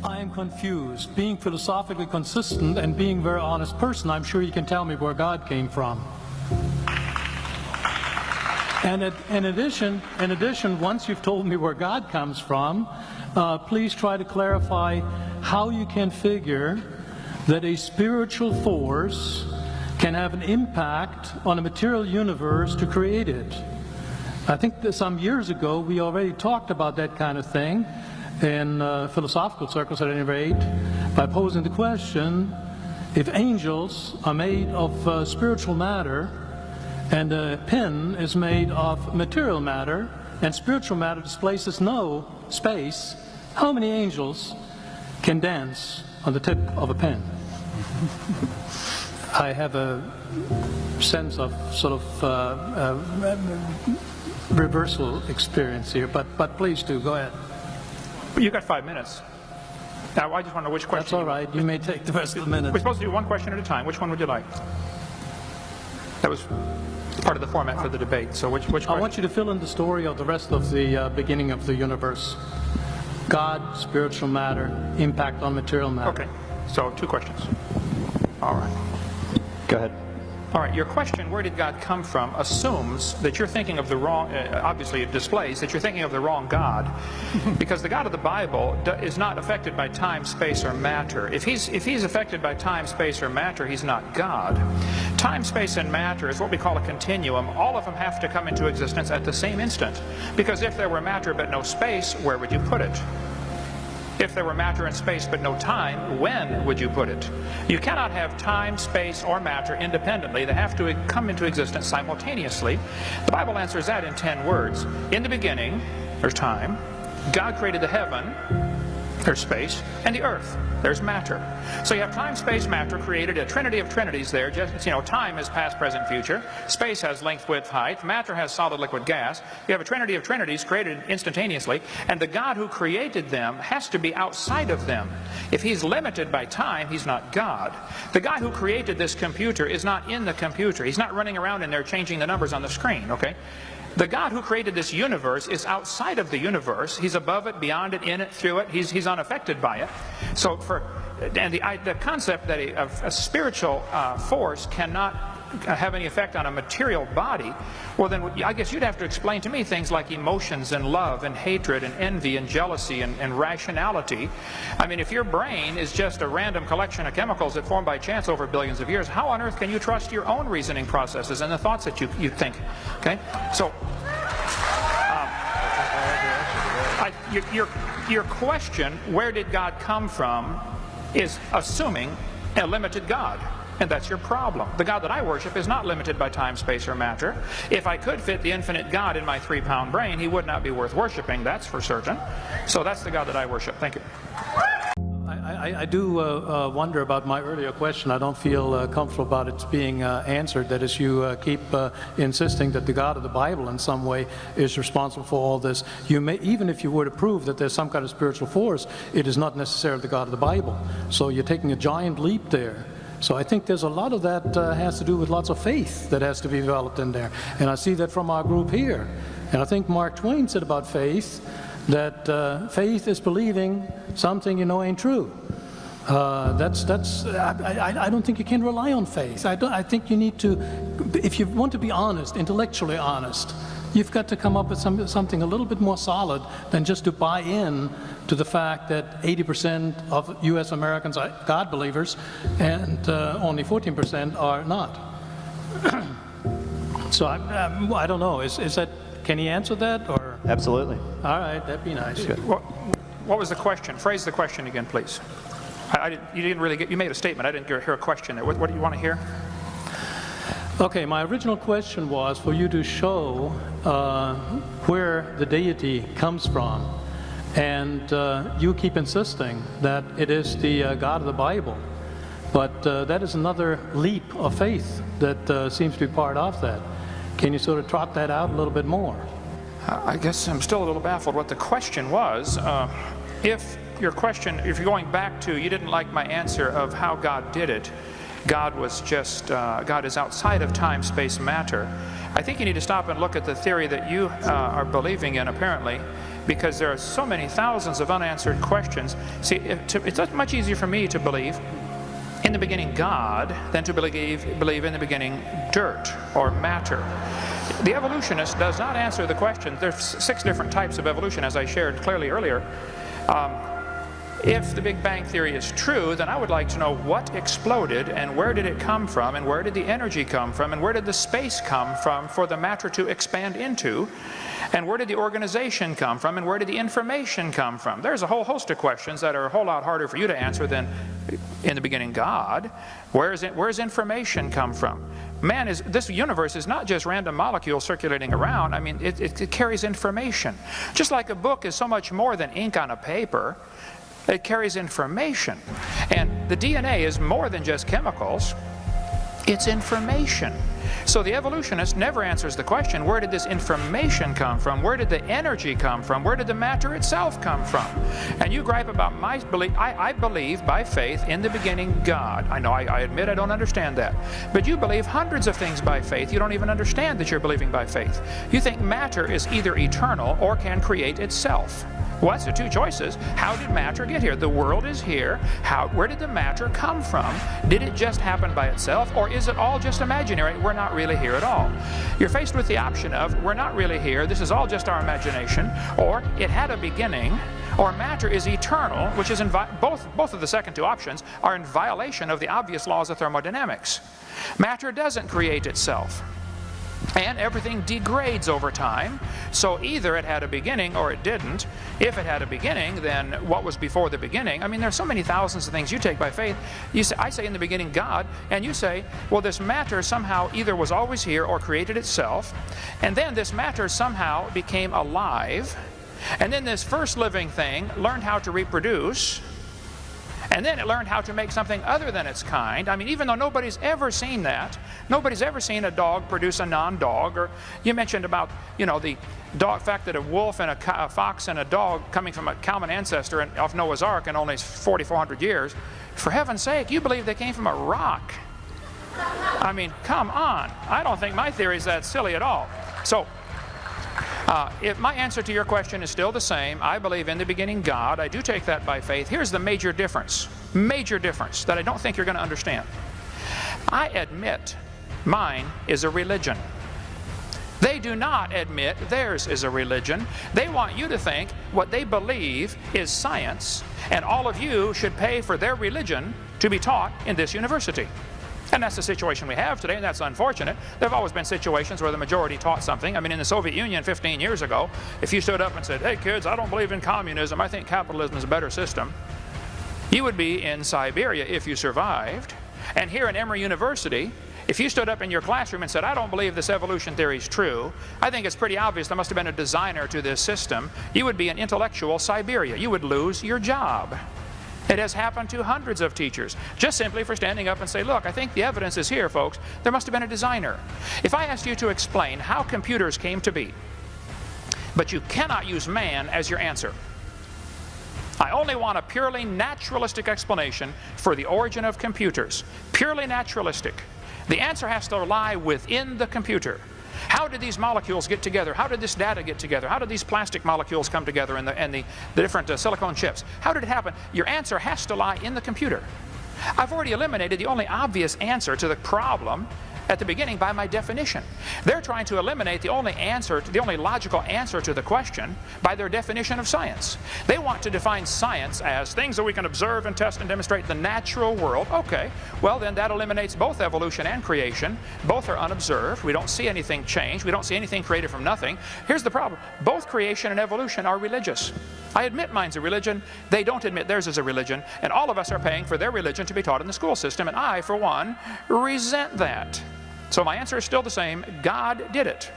I am confused. Being philosophically consistent and being a very honest person, I'm sure you can tell me where God came from. And in addition, once you've told me where God comes from, please try to clarify how you can figure that a spiritual force can have an impact on a material universe to create it. I think that some years ago we already talked about that kind of thing in philosophical circles at any rate, by posing the question, if angels are made of spiritual matter and a pen is made of material matter and spiritual matter displaces no space, how many angels can dance on the tip of a pen? I have a sense of sort of reversal experience here, but please do, go ahead. You got 5 minutes. Now, I just want to know which question. That's all right. You may take the rest of the minute. We're supposed to do one question at a time. Which one would you like? That was part of the format for the debate. So which question? I want you to fill in the story of the rest of the beginning of the universe. God, spiritual matter, impact on material matter. Okay. So 2 questions. All right. Go ahead. All right, your question, where did God come from, assumes that you're thinking of the wrong, obviously it displays that you're thinking of the wrong God, because the God of the Bible is not affected by time, space, or matter. If he's affected by time, space, or matter, he's not God. Time, space, and matter is what we call a continuum. All of them have to come into existence at the same instant, because if there were matter but no space, where would you put it? If there were matter and space but no time, when would you put it? You cannot have time, space, or matter independently. They have to come into existence simultaneously. The Bible answers that in 10 words. In the beginning, there's time. God created the heaven, there's space, and the earth, there's matter. So you have time, space, matter created, a trinity of trinities there. Just, you know, time is past, present, future. Space has length, width, height. Matter has solid, liquid, gas. You have a trinity of trinities created instantaneously, and the God who created them has to be outside of them. If he's limited by time, he's not God. The guy who created this computer is not in the computer. He's not running around in there changing the numbers on the screen, okay? The God who created this universe is outside of the universe. He's above it, beyond it, in it, through it. He's unaffected by it. So the concept that a spiritual force cannot have any effect on a material body, well then I guess you'd have to explain to me things like emotions and love and hatred and envy and jealousy and rationality. I mean, if your brain is just a random collection of chemicals that form by chance over billions of years, how on earth can you trust your own reasoning processes and the thoughts that you think? Okay, so your question, where did God come from, is assuming a limited God. And that's your problem. The God that I worship is not limited by time, space, or matter. If I could fit the infinite God in my 3-pound brain, he would not be worth worshiping, that's for certain. So that's the God that I worship. Thank you. I do wonder about my earlier question. I don't feel comfortable about it being answered. That is, you keep insisting that the God of the Bible in some way is responsible for all this. You may, even if you were to prove that there's some kind of spiritual force, it is not necessarily the God of the Bible. So you're taking a giant leap there. So I think there's a lot of that has to do with lots of faith that has to be developed in there. And I see that from our group here. And I think Mark Twain said about faith that faith is believing something you know ain't true. I don't think you can rely on faith. I think you need to, if you want to be honest, intellectually honest, you've got to come up with something a little bit more solid than just to buy in to the fact that 80% of U.S. Americans are God believers and only 14% are not. So I don't know. Is that? Can he answer that? Or absolutely. All right, that'd be nice. What was the question? Phrase the question again, please. You didn't really get. You made a statement. I didn't hear a question there. What do you want to hear? Okay, my original question was for you to show where the deity comes from, and you keep insisting that it is the God of the Bible, but that is another leap of faith that seems to be part of that. Can you sort of trot that out a little bit more? I guess I'm still a little baffled what the question was. If you're going back to, you didn't like my answer of how God did it, God was just, God is outside of time, space, matter, I think you need to stop and look at the theory that you are believing in, apparently, because there are so many thousands of unanswered questions. See, it's much easier for me to believe in the beginning God than to believe in the beginning dirt or matter. The evolutionist does not answer the question. There's 6 different types of evolution, as I shared clearly earlier. If the Big Bang Theory is true, then I would like to know what exploded and where did it come from and where did the energy come from and where did the space come from for the matter to expand into, and where did the organization come from and where did the information come from. There's a whole host of questions that are a whole lot harder for you to answer than in the beginning God. Where's information come from? This universe is not just random molecules circulating around. I mean, it carries information. Just like a book is so much more than ink on a paper, it carries information. And the DNA is more than just chemicals. It's information. So the evolutionist never answers the question, where did this information come from? Where did the energy come from? Where did the matter itself come from? And you gripe about my belief. I believe by faith in the beginning God. I know, I admit I don't understand that. But you believe hundreds of things by faith. You don't even understand that you're believing by faith. You think matter is either eternal or can create itself. Well, that's the 2 choices. How did matter get here? The world is here. Where did the matter come from? Did it just happen by itself, or is it all just imaginary? We're not really here at all. You're faced with the option of, we're not really here, this is all just our imagination, or it had a beginning, or matter is eternal, which is both of the second 2 options are in violation of the obvious laws of thermodynamics. Matter doesn't create itself. And everything degrades over time, so either it had a beginning or it didn't. If it had a beginning, then what was before the beginning? I mean, there's so many thousands of things you take by faith. I say in the beginning God, and you say, well, this matter somehow either was always here or created itself, and then this matter somehow became alive, and then this first living thing learned how to reproduce, and then it learned how to make something other than its kind. I mean, even though nobody's ever seen that, nobody's ever seen a dog produce a non-dog. Or you mentioned about, the fact that a wolf and a fox and a dog coming from a common ancestor off Noah's Ark in only 4,400 years. For heaven's sake, you believe they came from a rock. I mean, come on. I don't think my theory is that silly at all. So, if my answer to your question is still the same, I believe in the beginning God. I do take that by faith. Here's the major difference that I don't think you're going to understand. I admit mine is a religion. They do not admit theirs is a religion. They want you to think what they believe is science, and all of you should pay for their religion to be taught in this university. And that's the situation we have today, and that's unfortunate. There have always been situations where the majority taught something. I mean, in the Soviet Union 15 years ago, if you stood up and said, hey kids, I don't believe in communism, I think capitalism is a better system, you would be in Siberia if you survived. And here in Emory University, if you stood up in your classroom and said, I don't believe this evolution theory is true, I think it's pretty obvious there must have been a designer to this system, you would be in intellectual Siberia. You would lose your job. It has happened to hundreds of teachers, just simply for standing up and say, look, I think the evidence is here, folks. There must have been a designer. If I asked you to explain how computers came to be, but you cannot use man as your answer, I only want a purely naturalistic explanation for the origin of computers. Purely naturalistic. The answer has to lie within the computer. How did these molecules get together? How did this data get together? How did these plastic molecules come together and the different silicone chips? How did it happen? Your answer has to lie in the computer. I've already eliminated the only obvious answer to the problem at the beginning by my definition. They're trying to eliminate the only logical answer to the question by their definition of science. They want to define science as things that we can observe and test and demonstrate in the natural world. Okay, well then that eliminates both evolution and creation. Both are unobserved. We don't see anything change. We don't see anything created from nothing. Here's the problem. Both creation and evolution are religious. I admit mine's a religion. They don't admit theirs is a religion. And all of us are paying for their religion to be taught in the school system. And I, for one, resent that. So my answer is still the same. God did it.